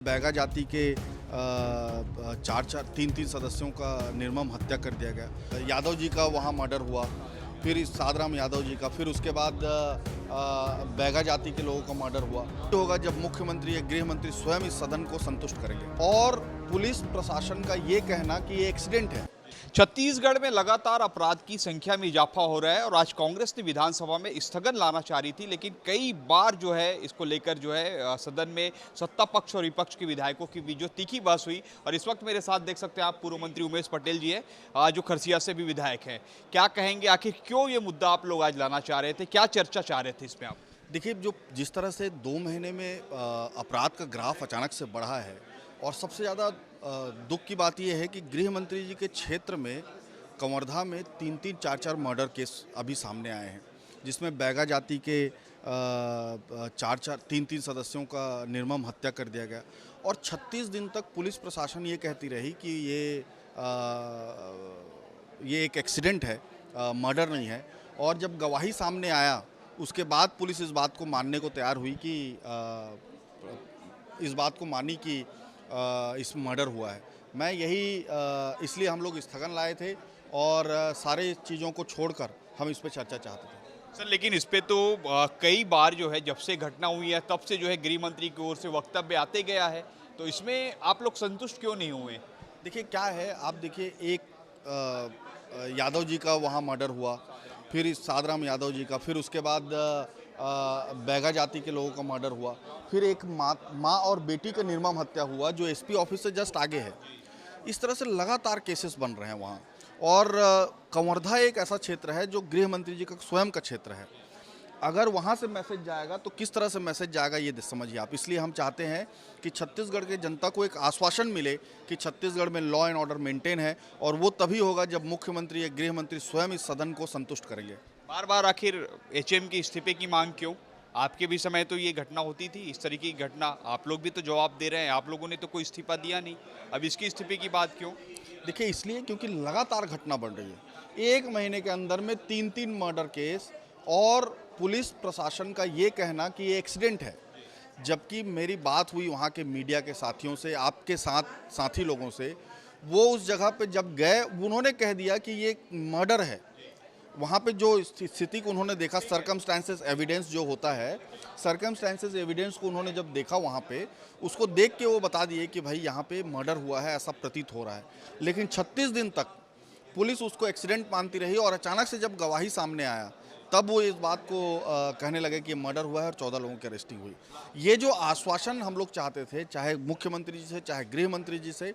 बैगा जाति के तीन तीन सदस्यों का निर्मम हत्या कर दिया गया। यादव जी का वहाँ मर्डर हुआ, फिर इस सादराम यादव जी का, फिर उसके बाद बैगा जाति के लोगों का मर्डर हुआ। तो होगा जब मुख्यमंत्री या गृह मंत्री स्वयं इस सदन को संतुष्ट करेंगे। और पुलिस प्रशासन का ये कहना कि ये एक्सीडेंट है। छत्तीसगढ़ में लगातार अपराध की संख्या में इजाफा हो रहा है और आज कांग्रेस ने विधानसभा में स्थगन लाना चाह रही थी, लेकिन कई बार जो है इसको लेकर जो है सदन में सत्ता पक्ष और विपक्ष के विधायकों की बीच जो तीखी बहस हुई। और इस वक्त मेरे साथ देख सकते हैं आप पूर्व मंत्री उमेश पटेल जी है जो खरसिया से भी विधायक हैं। क्या कहेंगे, आखिर क्यों ये मुद्दा आप लोग आज लाना चाह रहे थे, क्या चर्चा चाह रहे थे इसमें आप? देखिए, जिस तरह से 2 महीने में अपराध का ग्राफ अचानक से बढ़ा है, और सबसे ज़्यादा दुख की बात यह है कि गृह मंत्री जी के क्षेत्र में कवर्धा में 3-3, 4-4 मर्डर केस अभी सामने आए हैं, जिसमें बैगा जाति के 3-3 सदस्यों का निर्मम हत्या कर दिया गया। और 36 दिन तक पुलिस प्रशासन ये कहती रही कि ये एक एक्सीडेंट है, मर्डर नहीं है। और जब गवाही सामने आया, उसके बाद पुलिस इस बात को मानने को तैयार हुई कि इस मर्डर हुआ है। मैं यही इसलिए हम लोग स्थगन लाए थे और सारे चीज़ों को छोड़कर हम इस पे चर्चा चाहते थे। सर, लेकिन इस पे तो कई बार जो है जब से घटना हुई है तब से जो है गृह मंत्री की ओर से वक्तव्य आते गया है, तो इसमें आप लोग संतुष्ट क्यों नहीं हुए? देखिए क्या है, आप देखिए, एक यादव जी का वहाँ मर्डर हुआ, फिर इस सादराम यादव जी का, फिर उसके बाद बैगा जाति के लोगों का मर्डर हुआ, फिर एक माँ और बेटी का निर्मम हत्या हुआ जो एसपी ऑफिस से जस्ट आगे है। इस तरह से लगातार केसेस बन रहे हैं वहाँ। और कवर्धा एक ऐसा क्षेत्र है जो गृह मंत्री जी का स्वयं का क्षेत्र है। अगर वहाँ से मैसेज जाएगा तो किस तरह से मैसेज जाएगा ये समझिए आप। इसलिए हम चाहते हैं कि छत्तीसगढ़ के जनता को एक आश्वासन मिले कि छत्तीसगढ़ में लॉ एंड ऑर्डर मेंटेन है, और वो तभी होगा जब मुख्यमंत्री या गृह मंत्री स्वयं इस सदन को संतुष्ट करेंगे। बार बार आखिर एचएम की इस्तीफे की मांग क्यों? आपके भी समय तो ये घटना होती थी, इस तरीके की घटना, आप लोग भी तो जवाब दे रहे हैं, आप लोगों ने तो कोई इस्तीफा दिया नहीं, अब इसकी इस्तीफे की बात क्यों? देखिए, इसलिए क्योंकि लगातार घटना बढ़ रही है। 1 महीने के अंदर में 3-3 मर्डर केस, और पुलिस प्रशासन का ये कहना कि ये एक्सीडेंट है। जबकि मेरी बात हुई वहाँ के मीडिया के साथियों से, आपके साथी लोगों से, वो उस जगह पे जब गए उन्होंने कह दिया कि ये मर्डर है। वहाँ पे जो स्थिति को उन्होंने देखा, सर्कमस्टेंसेस एविडेंस जो होता है, सर्कमस्टेंसेस एविडेंस को उन्होंने जब देखा वहाँ पे, उसको देख के वो बता दिए कि भाई यहाँ पे मर्डर हुआ है, ऐसा प्रतीत हो रहा है। लेकिन 36 दिन तक पुलिस उसको एक्सीडेंट मानती रही, और अचानक से जब गवाही सामने आया तब वो इस बात को कहने लगे कि मर्डर हुआ है और 14 लोगों की अरेस्टिंग हुई। ये जो आश्वासन हम लोग चाहते थे, चाहे मुख्यमंत्री जी से, चाहे गृह मंत्री जी से,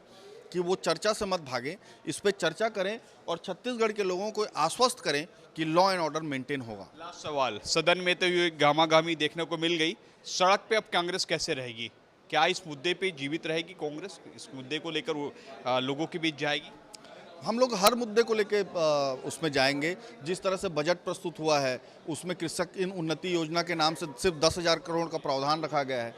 कि वो चर्चा से मत भागें, इस पे चर्चा करें और छत्तीसगढ़ के लोगों को आश्वस्त करें कि लॉ एंड ऑर्डर मेंटेन होगा। लास्ट सवाल, सदन में तो ये गामागामी देखने को मिल गई, सड़क पे अब कांग्रेस कैसे रहेगी? क्या इस मुद्दे पे जीवित रहेगी कांग्रेस? इस मुद्दे को लेकर लोगों के बीच जाएगी? हम लोग हर मुद्दे को लेके उसमें जाएंगे। जिस तरह से बजट प्रस्तुत हुआ है, उसमें कृषक इन उन्नति योजना के नाम से सिर्फ 10,000 करोड़ का प्रावधान रखा गया है।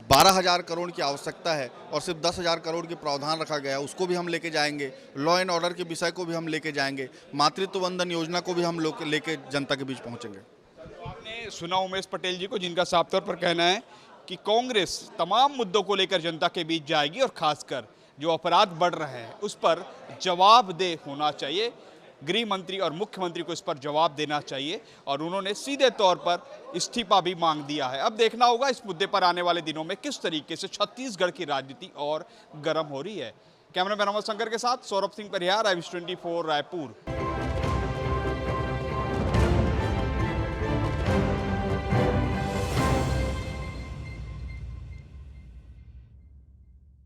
12,000 करोड़ की आवश्यकता है और सिर्फ 10,000 करोड़ की प्रावधान रखा गया है, उसको भी हम लेके जाएंगे। लॉ एंड ऑर्डर के विषय को भी हम लेके जाएंगे। मातृत्व वंदन योजना को भी हम लोग लेके जनता के बीच पहुँचेंगे। आपने सुना उमेश पटेल जी को, जिनका साफ तौर पर कहना है कि कांग्रेस तमाम मुद्दों को लेकर जनता के बीच जाएगी और खासकर जो अपराध बढ़ रहे हैं उस पर जवाबदेह होना चाहिए। गृह मंत्री और मुख्यमंत्री को इस पर जवाब देना चाहिए, और उन्होंने सीधे तौर पर इस्तीफा भी मांग दिया है। अब देखना होगा इस मुद्दे पर आने वाले दिनों में किस तरीके से छत्तीसगढ़ की राजनीति और गर्म हो रही है। कैमरामैन अमर शंकर के साथ सौरभ सिंह परिहार, IVS 24 रायपुर।